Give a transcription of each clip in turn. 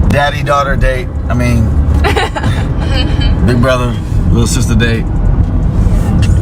daddy-daughter date. I mean, big brother, little sister date.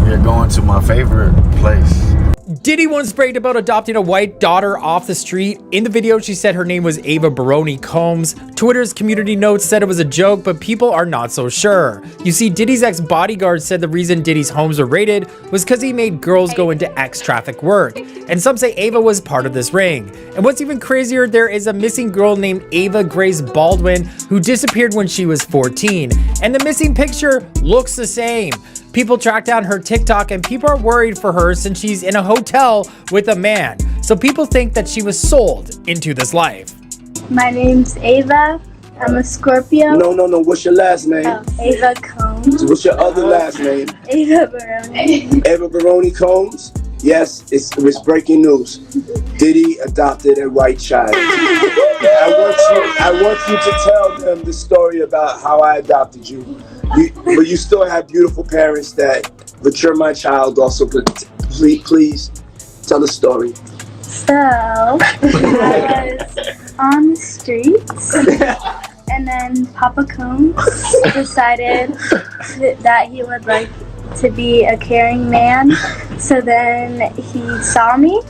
We're going to my favorite place. Diddy once bragged about adopting a white daughter off the street. In the video, she said her name was Ava Baroni Combs. Twitter's community notes said it was a joke, but people are not so sure. You see, Diddy's ex-bodyguard said the reason Diddy's homes were raided was because he made girls go into ex-traffic work. And some say Ava was part of this ring. And what's even crazier, there is a missing girl named Ava Grace Baldwin who disappeared when she was 14. And the missing picture looks the same. People track down her TikTok and people are worried for her since she's in a hotel with a man. So people think that she was sold into this life. My name's Ava. I'm a Scorpio. No. What's your last name? Ava Combs. What's your other last name? Ava Baroni. Ava Baroni Combs? Yes, it's breaking news. Diddy adopted a white child. I want you to tell them the story about how I adopted you. But you still have beautiful parents that mature my child also. But please tell the story. So, I was on the streets, and then Papa Combs decided that he would like to be a caring man. So then he saw me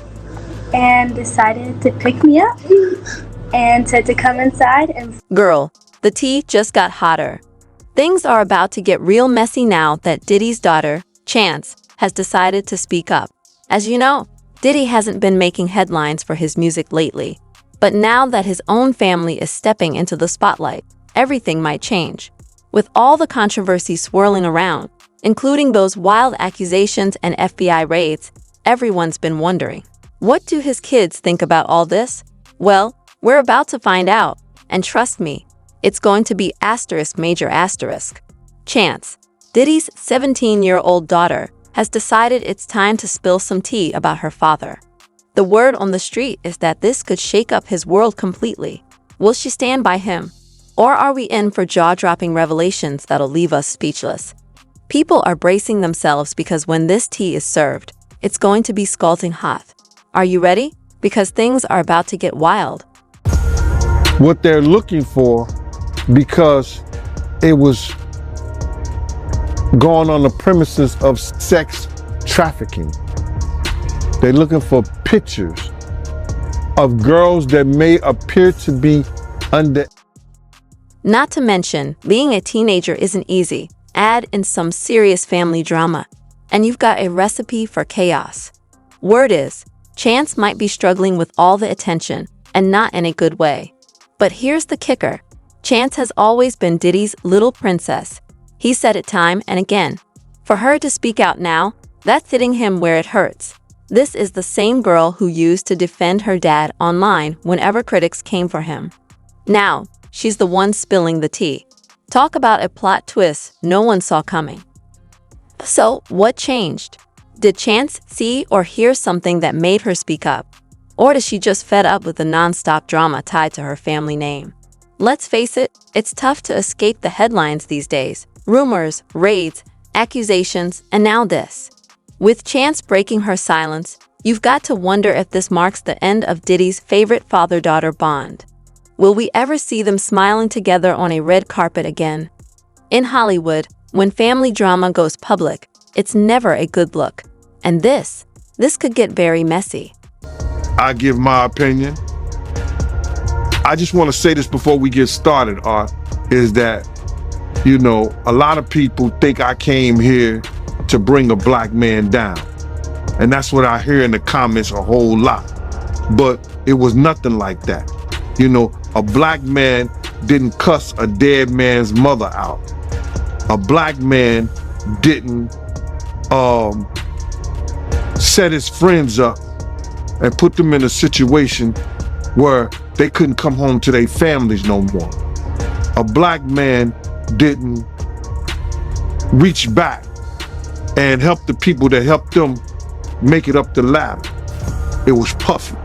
and decided to pick me up and said to come inside. And Girl, the tea just got hotter. Things are about to get real messy now that Diddy's daughter, Chance, has decided to speak up. As you know, Diddy hasn't been making headlines for his music lately. But now that his own family is stepping into the spotlight, everything might change. With all the controversy swirling around, including those wild accusations and FBI raids, everyone's been wondering, what do his kids think about all this? Well, we're about to find out, and trust me, it's going to be major asterisk. Chance, Diddy's 17-year-old daughter, has decided it's time to spill some tea about her father. The word on the street is that this could shake up his world completely. Will she stand by him? Or are we in for jaw-dropping revelations that'll leave us speechless? People are bracing themselves because when this tea is served, it's going to be scalding hot. Are you ready? Because things are about to get wild. What they're looking for, because it was going on the premises of sex trafficking. They're looking for pictures of girls that may appear to be under. Not to mention, being a teenager isn't easy. Add in some serious family drama, and you've got a recipe for chaos. Word is, Chance might be struggling with all the attention, and not in a good way. But here's the kicker. Chance has always been Diddy's little princess. He said it time and again. For her to speak out now, that's hitting him where it hurts. This is the same girl who used to defend her dad online whenever critics came for him. Now, she's the one spilling the tea. Talk about a plot twist no one saw coming. So, what changed? Did Chance see or hear something that made her speak up? Or is she just fed up with the non-stop drama tied to her family name? Let's face it, it's tough to escape the headlines these days. Rumors, raids, accusations, and now this. With Chance breaking her silence, you've got to wonder if this marks the end of Diddy's favorite father-daughter bond. Will we ever see them smiling together on a red carpet again? In Hollywood, when family drama goes public, it's never a good look. And this could get very messy. I give my opinion. I just want to say this before we get started, Art, is that, a lot of people think I came here to bring a black man down. And that's what I hear in the comments a whole lot. But it was nothing like that. A black man didn't cuss a dead man's mother out. A black man didn't set his friends up and put them in a situation where they couldn't come home to their families no more. A black man didn't reach back and help the people that helped them make it up the ladder. It was Puffy.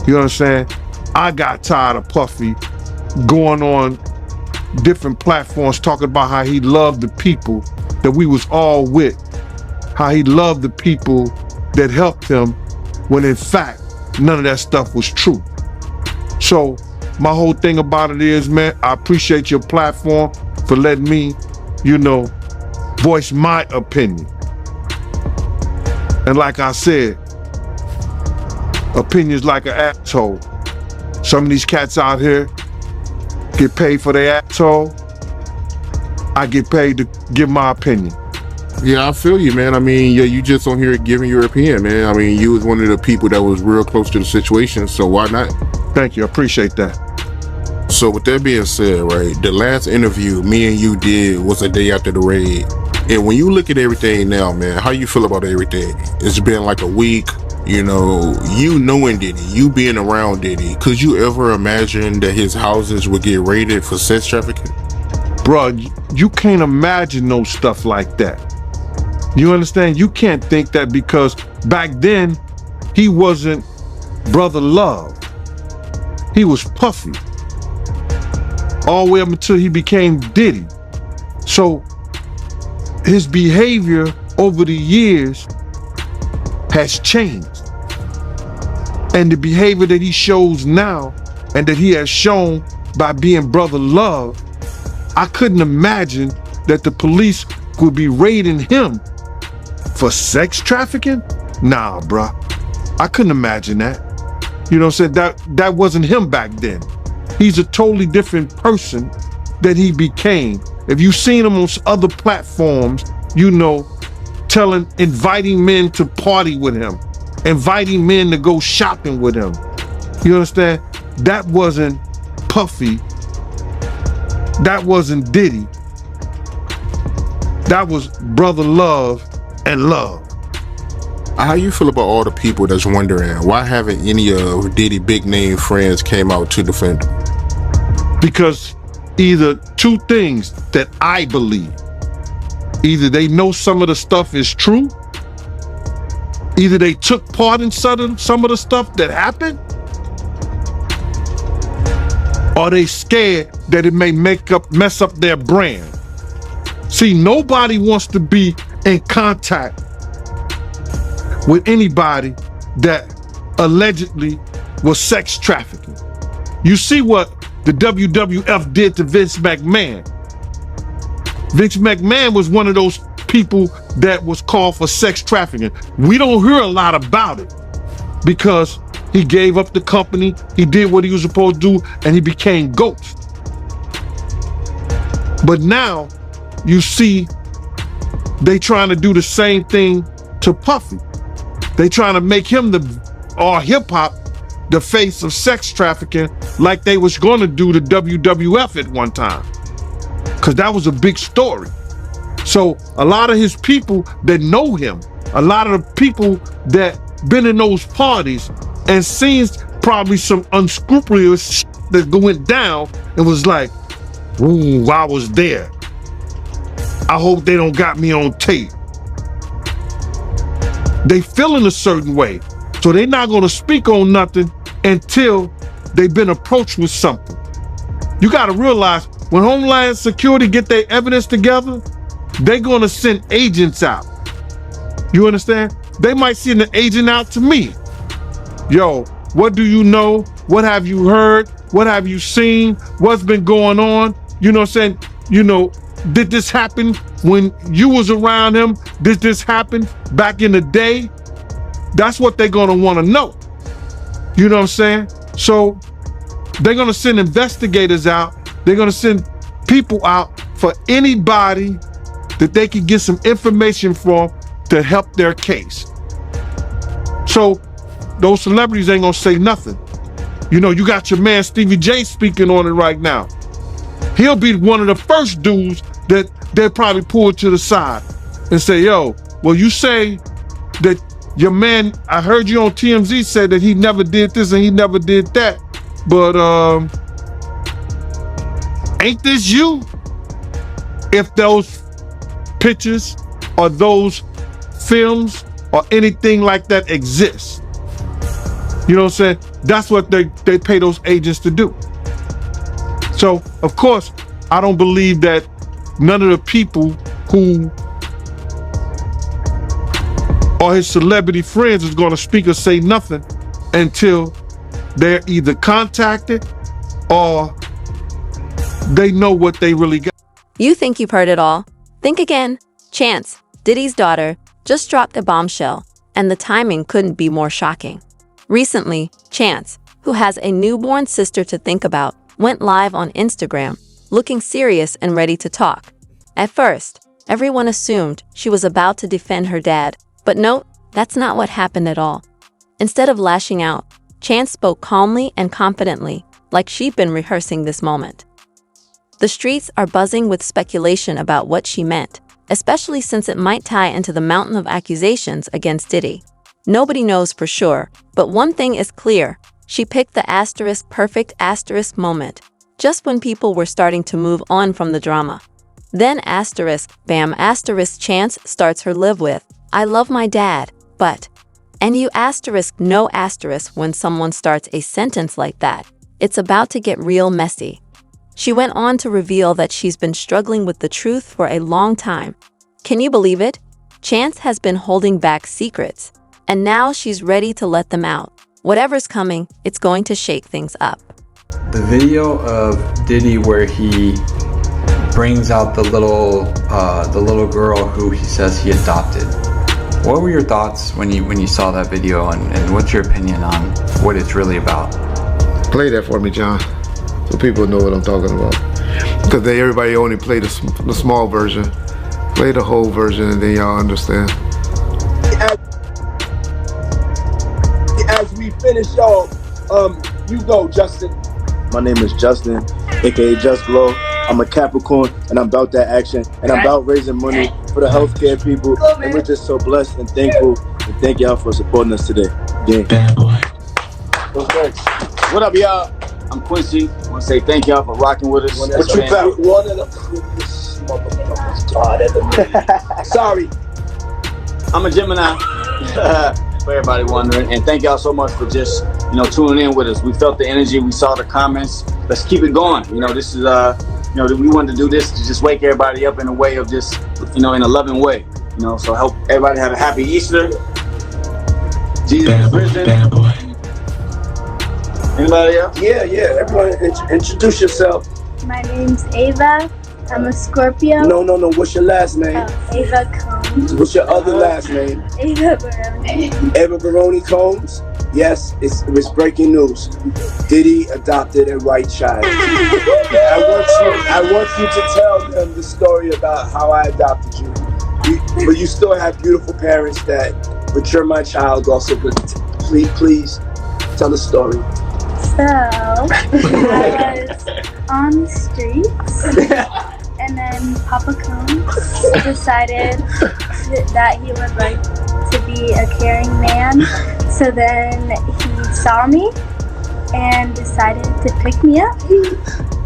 You know what I'm saying? I got tired of Puffy going on different platforms talking about how he loved the people that we was all with, how he loved the people that helped him, when in fact, none of that stuff was true. So my whole thing about it is, man, I appreciate your platform for letting me, voice my opinion. And like I said, opinions like an asshole. Some of these cats out here get paid for their asshole. I get paid to give my opinion. Yeah, I feel you, man. I mean, yeah, you just on here giving your opinion, man. I mean, you was one of the people that was real close to the situation, so why not? Thank you, I appreciate that. So with that being said, right, the last interview me and you did was a day after the raid. And when you look at everything now, man, how you feel about everything? It's been like a week, you knowing Diddy, you being around Diddy. Could you ever imagine that his houses would get raided for sex trafficking? Bruh, you can't imagine no stuff like that. You understand? You can't think that because back then, he wasn't Brother Love. He was Puffy. All the way up until he became Diddy. So his behavior over the years has changed. And the behavior that he shows now and that he has shown by being Brother Love, I couldn't imagine that the police would be raiding him for sex trafficking? Nah, bruh. I couldn't imagine that. You know what I'm saying? That wasn't him back then. He's a totally different person that he became. If you've seen him on other platforms, inviting men to party with him, inviting men to go shopping with him. You understand? That wasn't Puffy. That wasn't Diddy. That was Brother Love and Love. How you feel about all the people that's wondering why haven't any of Diddy big name friends came out to defend him? Because either two things that I believe. Either they know some of the stuff is true, either they took part in some of the stuff that happened, or they scared that it may mess up their brand. See, nobody wants to be in contact with anybody that allegedly was sex trafficking. You see what the WWF did to Vince McMahon. Vince McMahon was one of those people that was called for sex trafficking. We don't hear a lot about it because he gave up the company, he did what he was supposed to do, and he became Ghost. But now, you see, they trying to do the same thing to Puffy. They trying to make him or hip hop the face of sex trafficking like they was going to do the WWF at one time. Because that was a big story. So a lot of his people that know him, a lot of the people that been in those parties and seen probably some unscrupulous shit that went down and was like, ooh, I was there. I hope they don't got me on tape. They feeling a certain way. So they not gonna speak on nothing until they've been approached with something. You gotta realize when Homeland Security get their evidence together, they gonna send agents out. You understand? They might send an agent out to me. Yo, what do you know? What have you heard? What have you seen? What's been going on? You know what I'm saying? Did this happen when you was around him? Did this happen back in the day? That's what they're gonna wanna know. You know what I'm saying? So they're gonna send investigators out. They're gonna send people out for anybody that they can get some information from to help their case. So those celebrities ain't gonna say nothing. You got your man Stevie J speaking on it right now. He'll be one of the first dudes that they'll probably pull to the side and say, yo, well, you say that your man, I heard you on TMZ say that he never did this and he never did that, but ain't this you? If those pictures or those films or anything like that exists, you know what I'm saying? That's what they pay those agents to do. So, of course, I don't believe that none of the people who are his celebrity friends is going to speak or say nothing until they're either contacted or they know what they really got. You think you've heard it all? Think again. Chance, Diddy's daughter, just dropped a bombshell, and the timing couldn't be more shocking. Recently, Chance, who has a newborn sister to think about, went live on Instagram, looking serious and ready to talk. At first, everyone assumed she was about to defend her dad, but no, that's not what happened at all. Instead of lashing out, Chance spoke calmly and confidently, like she'd been rehearsing this moment. The streets are buzzing with speculation about what she meant, especially since it might tie into the mountain of accusations against Diddy. Nobody knows for sure, but one thing is clear. She picked the perfect moment, just when people were starting to move on from the drama. Then bam, Chance starts her live with, "I love my dad, but..." And you no asterisk when someone starts a sentence like that. It's about to get real messy. She went on to reveal that she's been struggling with the truth for a long time. Can you believe it? Chance has been holding back secrets, and now she's ready to let them out. Whatever's coming, it's going to shake things up. The video of Diddy where he brings out the little girl who he says he adopted. What were your thoughts when you saw that video, and what's your opinion on what it's really about? Play that for me, John, so people know what I'm talking about. Because everybody only played the small version. Play the whole version and then y'all understand. As we finish off, you go, Justin. My name is Justin, aka Just Glow. I'm a Capricorn, and I'm about that action, and I'm about raising money for the healthcare people, and we're just so blessed and thankful, and thank y'all for supporting us today. Yeah. Bad boy. What up, y'all? I'm Quincy. I want to say thank y'all for rocking with us. What you got? One of the coolest motherfuckers God ever made. Sorry. I'm a Gemini. For everybody wondering, and thank y'all so much for just tuning in with us. We felt the energy, we saw the comments. Let's keep it going. This is we wanted to do this to just wake everybody up in a way of just in a loving way. So help everybody have a happy Easter. Jesus is risen. Anybody else? Yeah. Everyone, introduce yourself. My name's Ava. I'm a Scorpio. No. What's your last name? Ava Combs. What's your other last name? Ava Baroni. Ava Baroni Combs. Yes, it's breaking news. Diddy adopted a white child. I want you to tell them the story about how I adopted you. But you still have beautiful parents but you're my child also. But please tell the story. So, I was on the streets, and then Papa Combs decided that he would like to be a caring man. So then he saw me and decided to pick me up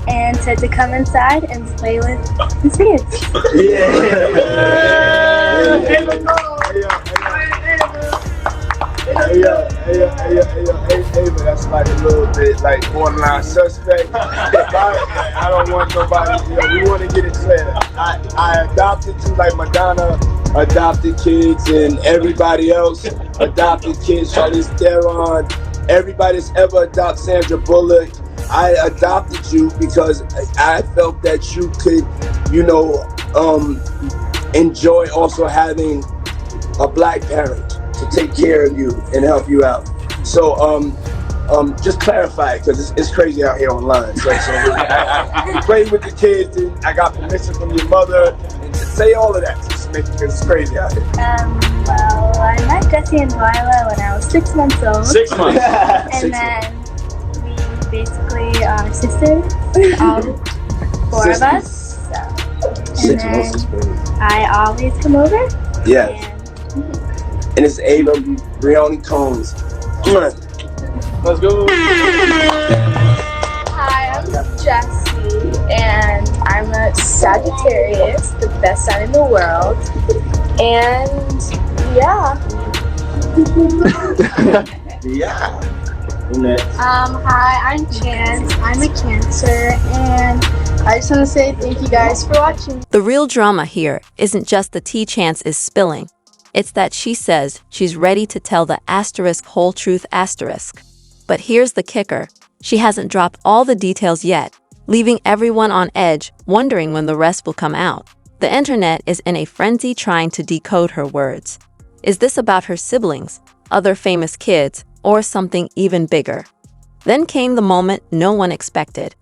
and said to come inside and play with his kids. Ava, that's like a little bit like borderline suspect. I don't want nobody, we want to get it clear. I adopted you like Madonna adopted kids and everybody else adopted kids. Charlize Theron, everybody that's ever adopted Sandra Bullock. I adopted you because I felt that you could, enjoy also having a black parent to take care of you and help you out. So just clarify it, because it's crazy out here online. So I played with the kids, and I got permission from your mother, and to say all of that, because it's crazy out here. Well, I met Jesse and Twyla when I was 6 months old. 6 months. And then we basically are sisters, all 4 of us. So. And then I always come over. Yeah. And it's Ava Baroni Combs. Let's go. Hi, I'm Jessie, and I'm a Sagittarius, the best sign in the world. And yeah. Hi, I'm Chance. I'm a Cancer, and I just want to say thank you guys for watching. The real drama here isn't just the tea Chance is spilling. It's that she says she's ready to tell the whole truth. But here's the kicker. She hasn't dropped all the details yet, leaving everyone on edge, wondering when the rest will come out. The internet is in a frenzy trying to decode her words. Is this about her siblings, other famous kids, or something even bigger? Then came the moment no one expected.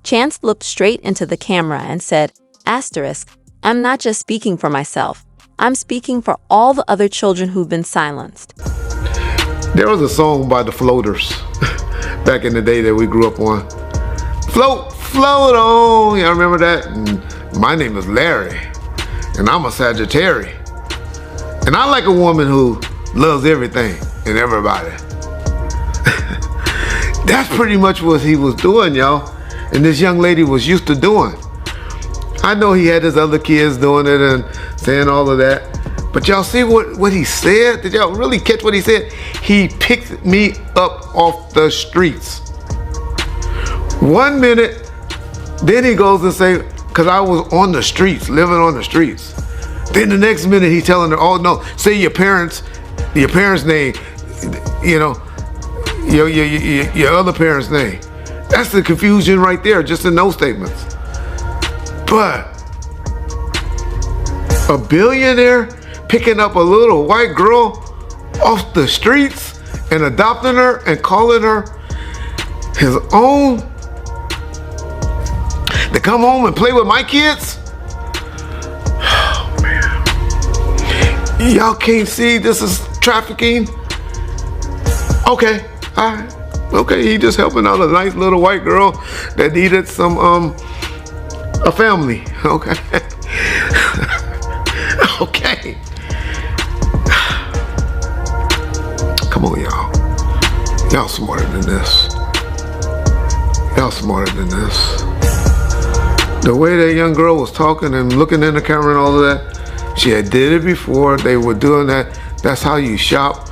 Chance looked straight into the camera and said, "Asterisk, I'm not just speaking for myself. I'm speaking for all the other children who've been silenced." There was a song by the Floaters back in the day that we grew up on. Float, float on. Y'all remember that? And my name is Larry, and I'm a Sagittarius. And I like a woman who loves everything and everybody. That's pretty much what he was doing, y'all. And this young lady was used to doing. I know he had his other kids doing it and saying all of that. But y'all see what he said? Did y'all really catch what he said? He picked me up off the streets. 1 minute, then he goes and say, because I was on the streets, living on the streets. Then the next minute he's telling her, oh no, say your parents' name, you know, your other parents' name. That's the confusion right there, just in those statements. But a billionaire picking up a little white girl off the streets and adopting her and calling her his own to come home and play with my kids? Oh man. Y'all can't see this is trafficking? Okay, all right. Okay, he just helping out a nice little white girl that needed some a family. Okay. Okay. Come on, y'all. Y'all smarter than this. Y'all smarter than this. The way that young girl was talking and looking in the camera and all of that, she had did it before. They were doing that. That's how you shop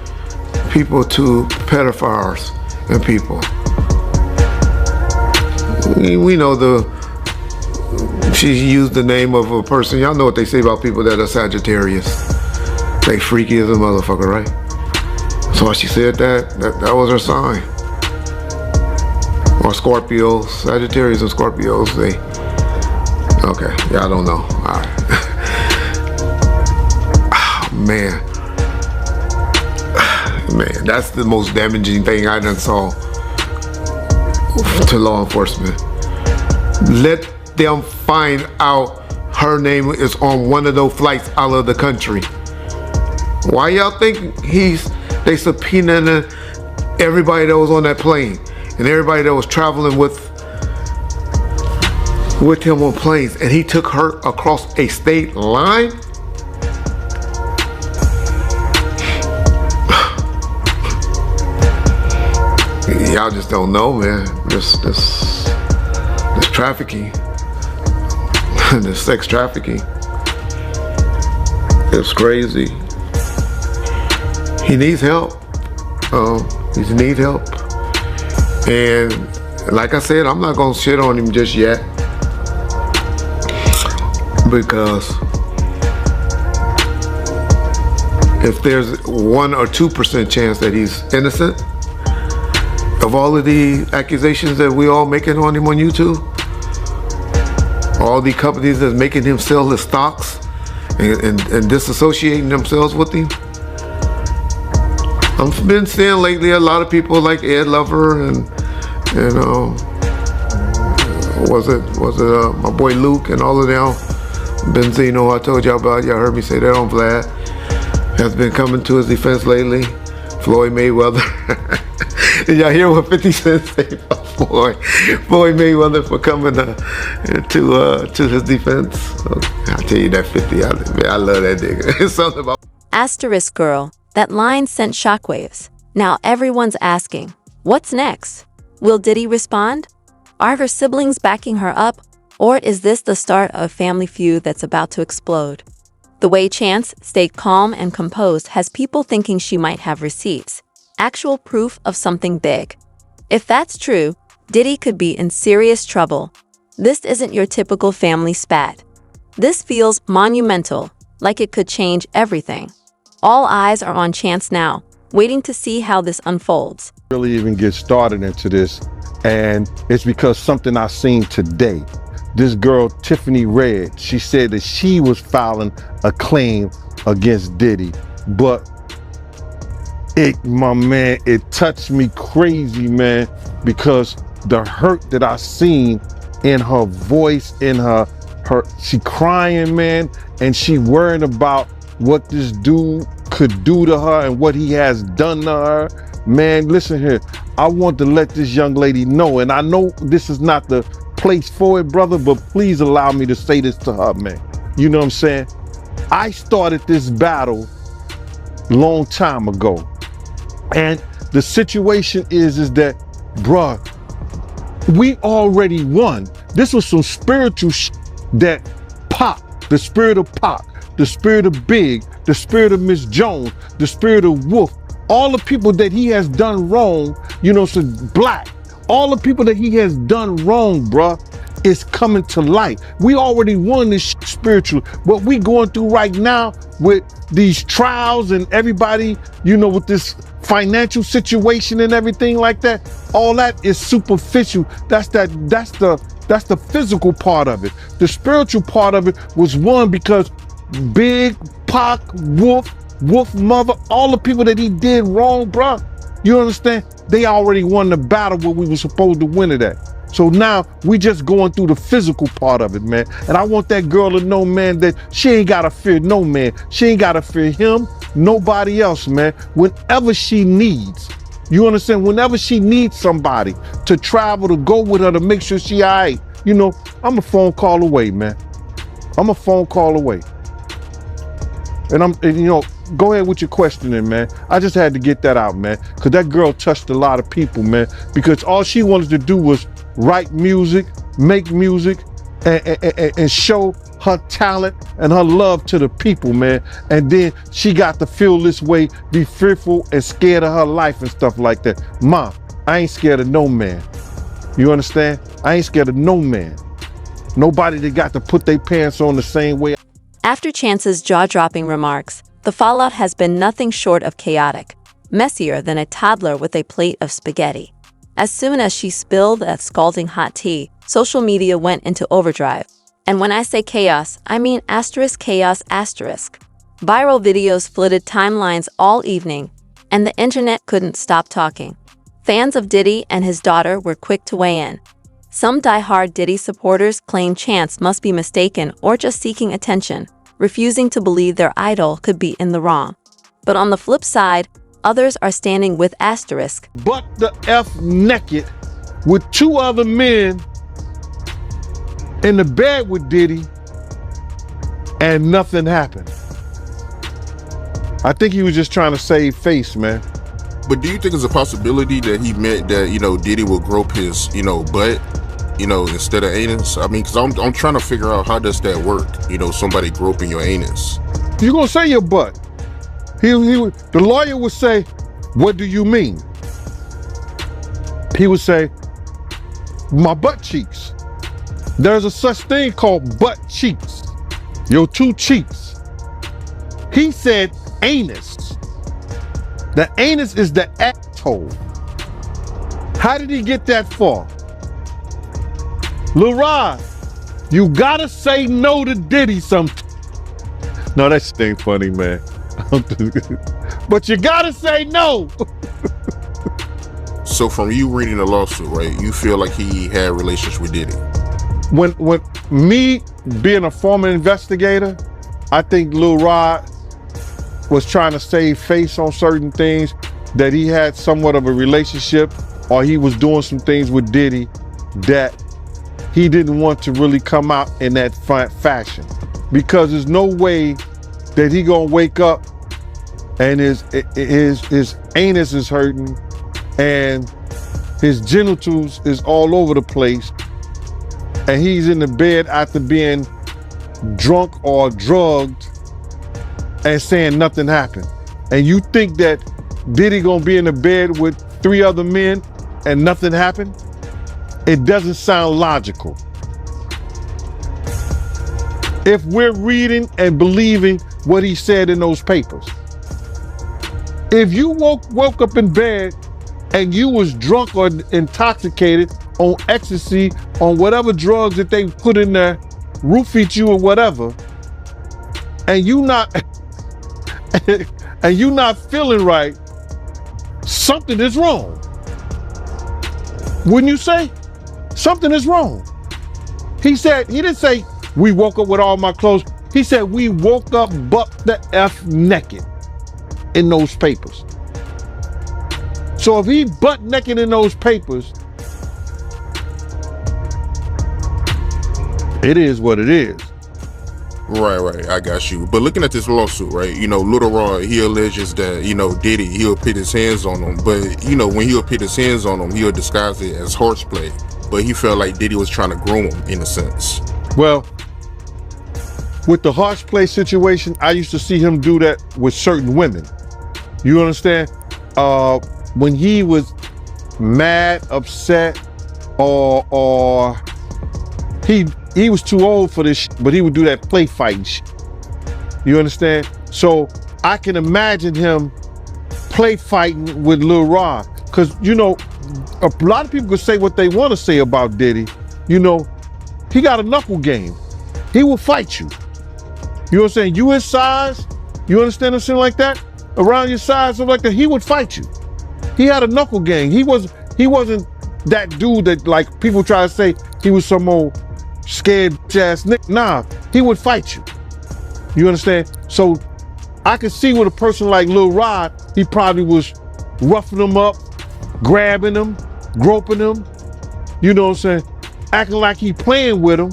people to pedophiles and people. We know she used the name of a person. Y'all know what they say about people that are Sagittarius. They freaky as a motherfucker, right? So when she said that was her sign. Or Scorpios, Sagittarius and Scorpios, okay, yeah, I don't know. All right. Oh, man, that's the most damaging thing I done saw to law enforcement. Let them find out her name is on one of those flights out of the country. Why y'all think they subpoenaed everybody that was on that plane and everybody that was traveling with him on planes, and he took her across a state line? Y'all just don't know, man. This trafficking, this sex trafficking, it's crazy. He needs help. He needs help. And like I said, I'm not gonna shit on him just yet, because if there's 1 or 2% chance that he's innocent of all of the accusations that we all making on him on YouTube, all the companies that's making him sell his stocks and disassociating themselves with him. I've been seeing lately a lot of people like Ed Lover and was it my boy Luke and all of them. Benzino, I told y'all about, y'all heard me say that on Vlad, has been coming to his defense lately. Floyd Mayweather. Did y'all hear what 50 Cent said about Floyd Mayweather for coming to his defense? I'll tell you that 50, I love that nigga. It's something about Asterisk girl, that line sent shockwaves. Now everyone's asking, what's next? Will Diddy respond? Are her siblings backing her up? Or is this the start of a family feud that's about to explode? The way Chance stayed calm and composed has people thinking she might have receipts, actual proof of something big. If that's true, Diddy could be in serious trouble. This isn't your typical family spat. This feels monumental, like it could change everything. All eyes are on Chance now, waiting to see how this unfolds. Really even get started into this, and it's because something I seen today. This girl, Tiffany Red, she said that she was filing a claim against Diddy, but my man, it touched me crazy, man, because the hurt that I seen in her voice, in her, she crying, man, and she worrying about what this dude could do to her and what he has done to her. Man, listen here, I want to let this young lady know, and I know this is not the place for it, brother, but please allow me to say this to her, man. You know what I'm saying? I started this battle long time ago. And the situation is that, bruh, we already won. This was some spiritual that Pop, the spirit of Pop, the spirit of Big, the spirit of Miss Jones, the spirit of Wolf, all the people that he has done wrong, you know, so Black, all the people that he has done wrong, bruh, is coming to light. We already won this spiritual. What we going through right now with these trials and everybody, you know, with this financial situation and everything like that, all that is superficial. That's the physical part of it. The spiritual part of it was won because Big, Pac, Wolf Mother, all the people that he did wrong, bruh, you understand? They already won the battle where we were supposed to win it at. So now we just going through the physical part of it, man. And I want that girl to know, man, that she ain't gotta fear no man. She ain't gotta fear him, nobody else, man. Whenever she needs, you understand? Whenever she needs somebody to travel, to go with her, to make sure she all right, you know, I'm a phone call away, man. I'm a phone call away. And you know, go ahead with your questioning, man. I just had to get that out, man, because that girl touched a lot of people, man, because all she wanted to do was write music, make music, and show her talent and her love to the people, man. And then she got to feel this way, be fearful and scared of her life and stuff like that. Ma, I ain't scared of no man. You understand? I ain't scared of no man. Nobody that got to put their pants on the same way. After Chance's jaw-dropping remarks, the fallout has been nothing short of chaotic, messier than a toddler with a plate of spaghetti. As soon as she spilled that scalding hot tea, social media went into overdrive. And when I say chaos, I mean *chaos*. Viral videos flooded timelines all evening, and the internet couldn't stop talking. Fans of Diddy and his daughter were quick to weigh in. Some die-hard Diddy supporters claim Chance must be mistaken or just seeking attention, refusing to believe their idol could be in the wrong. But on the flip side, others are standing with *. But the F naked with two other men in the bed with Diddy, and nothing happened. I think he was just trying to save face, man. But do you think it's a possibility that he meant that, you know, Diddy will grope his, you know, butt, you know, instead of anus? I mean, because I'm trying to figure out how does that work, you know, somebody groping your anus. You're going to say your butt. The lawyer would say, what do you mean? He would say, my butt cheeks. There's a such thing called butt cheeks. Your two cheeks. He said anus. The anus is the asshole. How did he get that far? Lil Rod, you gotta say no to Diddy sometime. No, that shit ain't funny, man. But you gotta say no. So from you reading the lawsuit, right, you feel like he had relations with Diddy? When me being a former investigator, I think Lil Rod was trying to save face on certain things, that he had somewhat of a relationship, or he was doing some things with Diddy that he didn't want to really come out in that fashion. Because there's no way that he gonna wake up and his anus is hurting and his genitals is all over the place, and he's in the bed after being drunk or drugged and saying nothing happened. And you think that Diddy gonna be in the bed with 3 other men and nothing happened? It doesn't sound logical. If we're reading and believing what he said in those papers. If you woke up in bed and you was drunk or intoxicated on ecstasy, on whatever drugs that they put in there, roofied you or whatever, and you not and you not feeling right, something is wrong. Wouldn't you say? Something is wrong. He didn't say we woke up with all my clothes. He said we woke up buck the F naked in those papers. So if he butt naked in those papers, it is what it is. Right, I got you. But looking at this lawsuit, right, Little Rod, he alleges that, Diddy, he'll put his hands on him. But, when he'll put his hands on him, he'll disguise it as horseplay. But he felt like Diddy was trying to groom him, in a sense. Well, with the horseplay situation, I used to see him do that with certain women. You understand? When he was mad, upset, or he was too old for this, but he would do that play fighting shit. You understand? So I can imagine him play fighting with Lil Rod, because a lot of people could say what they want to say about Diddy. He got a knuckle game. He will fight you. You know what I'm saying? You his size, you understand something like that? Around your size, something like that, he would fight you. He had a knuckle game. He wasn't that dude that like people try to say he was some old scared ass nigga. Nah, he would fight you. You understand? So I could see with a person like Lil Rod, he probably was roughing him up, grabbing him, groping him, you know what I'm saying? Acting like he playing with him,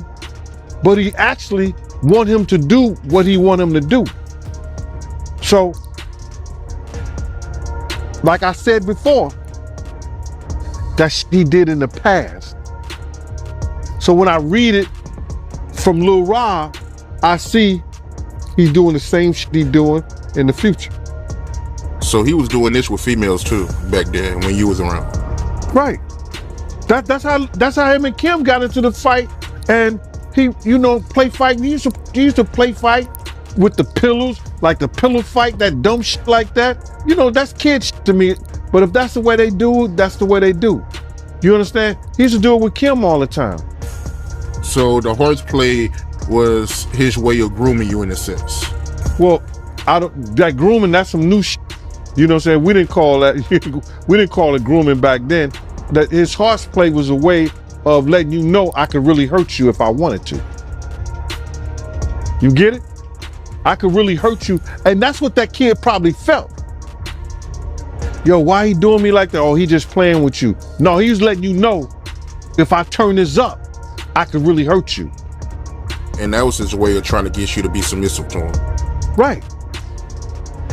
but he actually want him to do what he want him to do. So, like I said before, that he did in the past. So when I read it from Lil Rod, I see he's doing the same shit he's doing in the future. So he was doing this with females too back then when you was around. Right. That's how him and Kim got into the fight, and he play fight. He used to play fight with the pillows, like the pillow fight, that dumb shit like that. That's kid shit to me. But if that's the way they do, that's the way they do. You understand? He used to do it with Kim all the time. So the horseplay was his way of grooming you in a sense. Well, that grooming, that's some new shit. You know what I'm saying? We didn't call it grooming back then. That his horseplay was a way of letting you know I could really hurt you if I wanted to. You get it? I could really hurt you. And that's what that kid probably felt. Yo, why he doing me like that? Oh, he just playing with you. No, he was letting you know if I turn this up, I could really hurt you. And that was his way of trying to get you to be submissive to him. Right.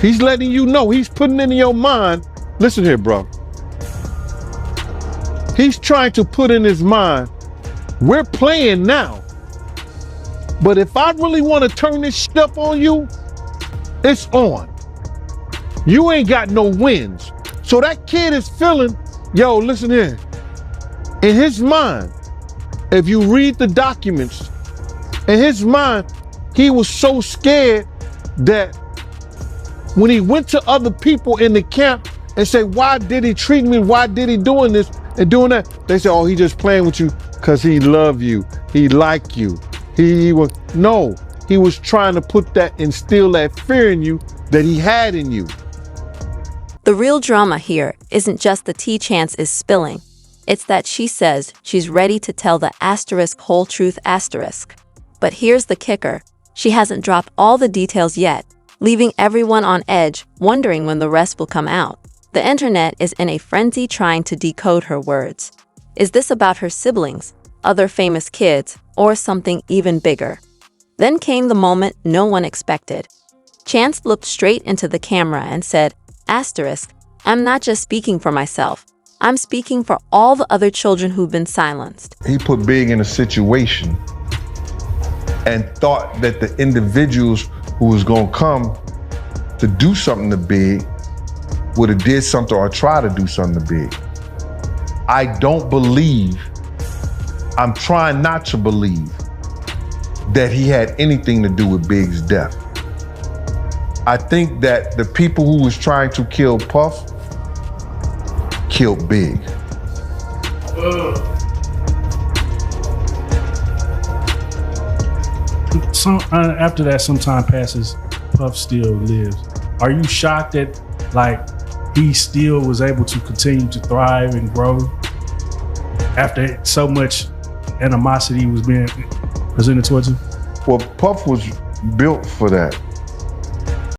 He's letting you know. He's putting it in your mind. Listen here, bro. He's trying to put in his mind, we're playing now. But if I really want to turn this shit up on you, it's on. You ain't got no wins. So that kid is feeling, yo, listen here. In his mind, if you read the documents, in his mind, he was so scared that when he went to other people in the camp and said, why did he treat me? Why did he doing this and doing that? They said, oh, he just playing with you because he love you. He like you. He was trying to instill that fear in you that he had in you. The real drama here isn't just the tea Chance is spilling. It's that she says she's ready to tell the whole truth . But here's the kicker. She hasn't dropped all the details yet, leaving everyone on edge, wondering when the rest will come out. The internet is in a frenzy trying to decode her words. Is this about her siblings, other famous kids, or something even bigger? Then came the moment no one expected. Chance looked straight into the camera and said, I'm not just speaking for myself. I'm speaking for all the other children who've been silenced. He put Big in a situation and thought that the individuals who was gonna come to do something to Big would have did something or try to do something to Big. I'm trying not to believe that he had anything to do with Big's death. I think that the people who was trying to kill Puff killed big. After that, some time passes, Puff still lives. Are you shocked that he still was able to continue to thrive and grow after so much animosity was being presented towards him? Well, Puff was built for that.